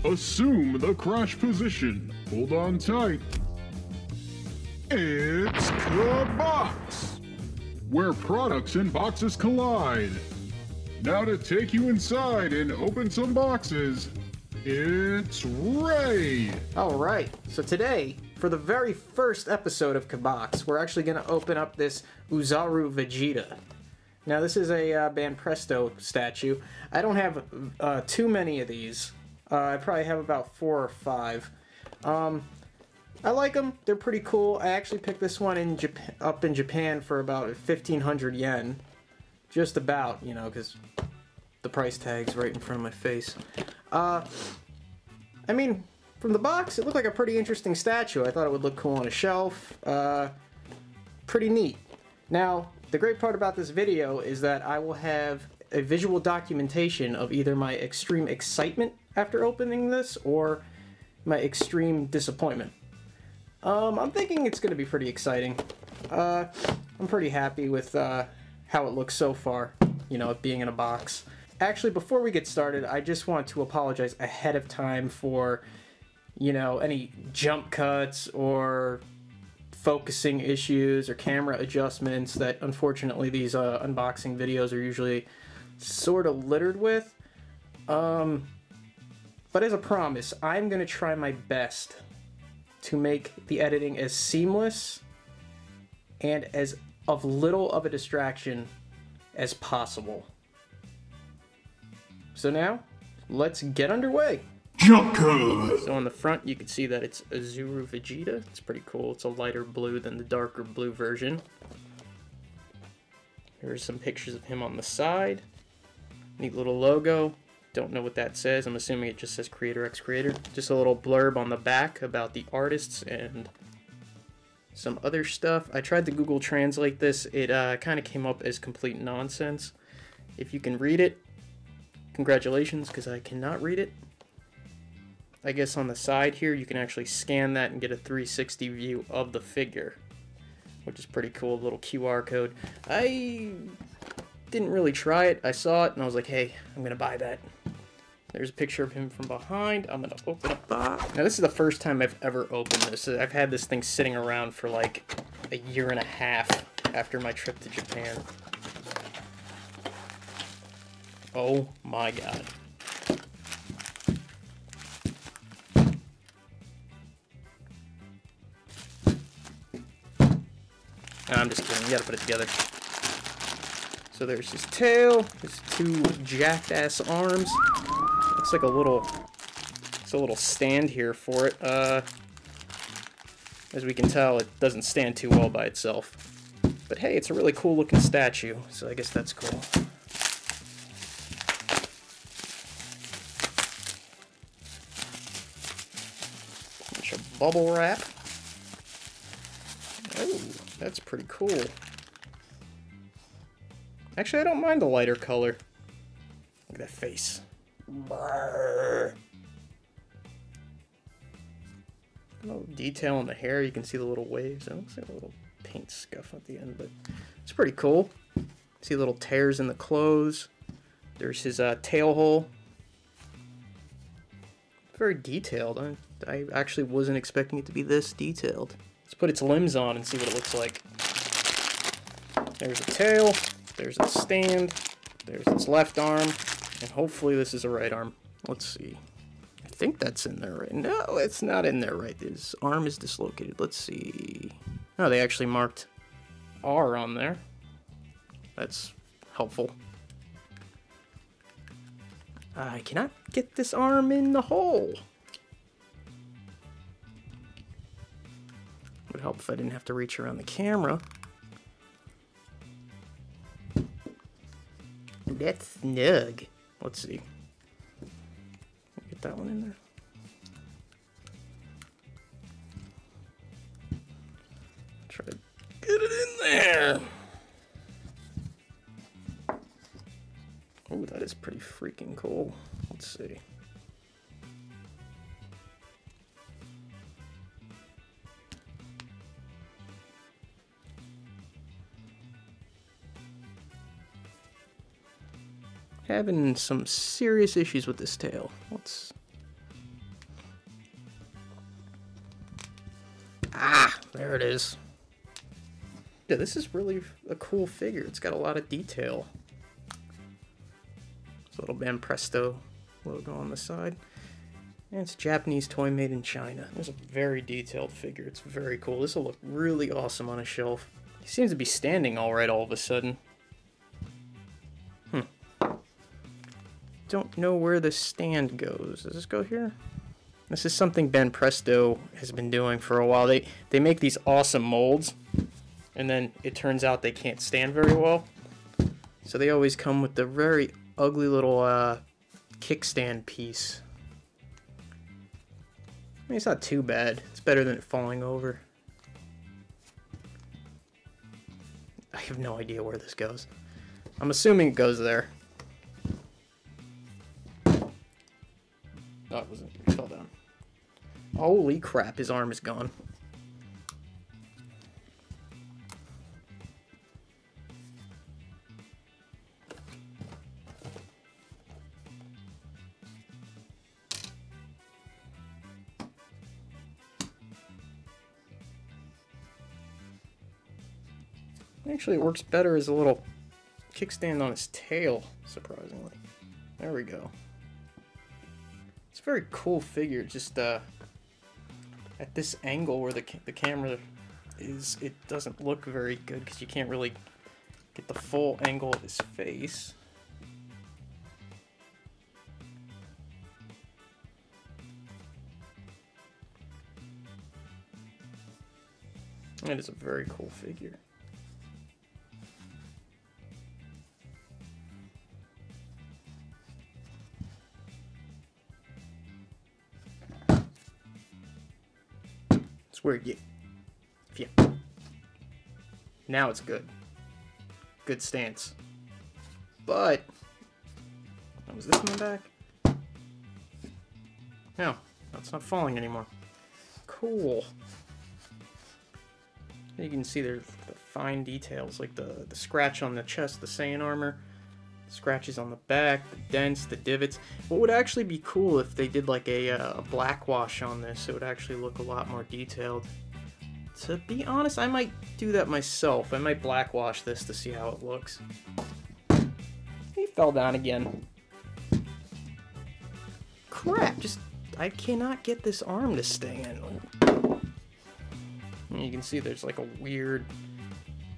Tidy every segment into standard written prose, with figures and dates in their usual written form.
Assume the crash position. Hold on tight. It's Kabox, where products and boxes collide. Now to take you inside and open some boxes, it's Ray. All right, so today, for the very first episode of Kabox, we're actually going to open up this Ohzaru Vegeta. Now this is a Banpresto statue. I don't have too many of these. I probably have about 4 or 5. I like them. They're pretty cool. I actually picked this one in up in Japan for about 1,500 yen. Just about, you know, because the price tag's right in front of my face. I mean, from the box, it looked like a pretty interesting statue. I thought it would look cool on a shelf. Pretty neat. Now, the great part about this video is that I will have a visual documentation of either my extreme excitement after opening this or my extreme disappointment. I'm thinking it's going to be pretty exciting. I'm pretty happy with how it looks so far, you know, it being in a box. Actually, before we get started, I just want to apologize ahead of time for, you know, any jump cuts or focusing issues or camera adjustments that unfortunately these unboxing videos are usually sort of littered with. But as a promise, I'm going to try my best to make the editing as seamless and as of little of a distraction as possible. So now, let's get underway. Jump cut! So on the front, you can see that it's Ohzaru Vegeta. It's pretty cool. It's a lighter blue than the darker blue version. Here are some pictures of him on the side. Neat little logo. Don't know what that says. I'm assuming it just says CreatorXCreator. Just a little blurb on the back about the artists and some other stuff. I tried to Google Translate this. It kind of came up as complete nonsense. If you can read it, congratulations, because I cannot read it. I guess on the side here, you can actually scan that and get a 360 view of the figure, which is pretty cool. Little QR code. I didn't really try it. I saw it and I was like, hey, I'm gonna buy that. There's a picture of him from behind. I'm gonna open up the box. Now this is the first time I've ever opened this. I've had this thing sitting around for like a year and a half after my trip to Japan. Oh my god. No, I'm just kidding. You gotta put it together. So there's his tail, his 2 jacked ass arms. Looks like a little stand here for it. As we can tell, it doesn't stand too well by itself. But hey, it's a really cool looking statue, so I guess that's cool. Bunch of bubble wrap. Oh, that's pretty cool. Actually, I don't mind the lighter color. Look at that face. Brrr. A little detail in the hair. You can see the little waves. It looks like a little paint scuff at the end, but it's pretty cool. See little tears in the clothes. There's his tail hole. Very detailed. I actually wasn't expecting it to be this detailed. Let's put its limbs on and see what it looks like. There's a tail. There's its stand, there's its left arm, and hopefully this is a right arm. Let's see. I think that's in there right. No, it's not in there right. His arm is dislocated. Let's see. Oh, they actually marked R on there. That's helpful. I cannot get this arm in the hole. Would help if I didn't have to reach around the camera. That's snug. Let's see. Get that one in there. Try to get it in there. Oh, that is pretty freaking cool. Let's see. Having some serious issues with this tail. Let's There it is. Yeah, this is really a cool figure. It's got a lot of detail. This little Benpresto logo on the side. And it's a Japanese toy made in China. It's a very detailed figure. It's very cool. This will look really awesome on a shelf. He seems to be standing all right all of a sudden. Don't know where the stand goes. Does this go here? This is something Benpresto has been doing for a while. They make these awesome molds, and then it turns out they can't stand very well. So they always come with the very ugly little kickstand piece. I mean, it's not too bad. It's better than it falling over. I have no idea where this goes. I'm assuming it goes there. Oh, it wasn't. It fell down. Holy crap, his arm is gone. Actually, it works better as a little kickstand on his tail, surprisingly. There we go. It's a very cool figure, just at this angle where the camera is, it doesn't look very good because you can't really get the full angle of his face. It is a very cool figure. It's weird, yeah. Now it's good. Good stance. But, was this one back? No, that's not falling anymore. Cool. You can see there's the fine details, like the scratch on the chest, the Saiyan armor, scratches on the back, the dents, the divots. What would actually be cool if they did like a black wash on this, it would actually look a lot more detailed. To be honest, I might do that myself. I might black wash this to see how it looks. He fell down again. Crap, I cannot get this arm to stay in. You can see there's like a weird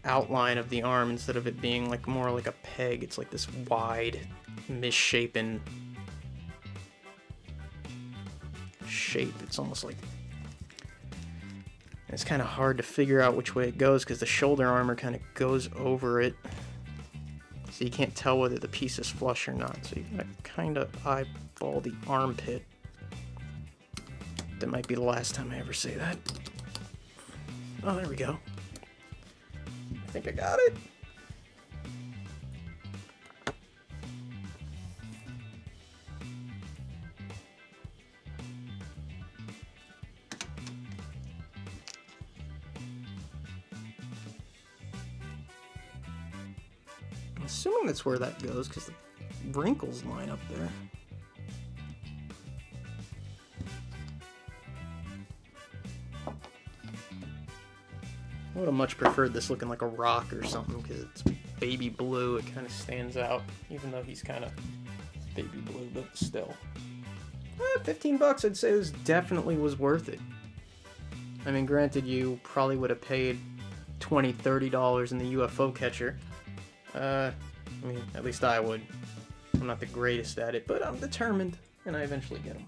outline of the arm instead of it being like more like a peg. It's like this wide, misshapen shape. It's almost like, it's kind of hard to figure out which way it goes because the shoulder armor kind of goes over it, so you can't tell whether the piece is flush or not. So you gotta kind of eyeball the armpit. That might be the last time I ever say that. Oh, there we go. I think I got it. I'm assuming that's where that goes because the wrinkles line up there. I would have much preferred this looking like a rock or something because it's baby blue. It kind of stands out, even though he's kind of baby blue, but still. 15 bucks, I'd say this definitely was worth it. I mean, granted, you probably would have paid $20, $30 in the UFO catcher. I mean, at least I would. I'm not the greatest at it, but I'm determined, and I eventually get them.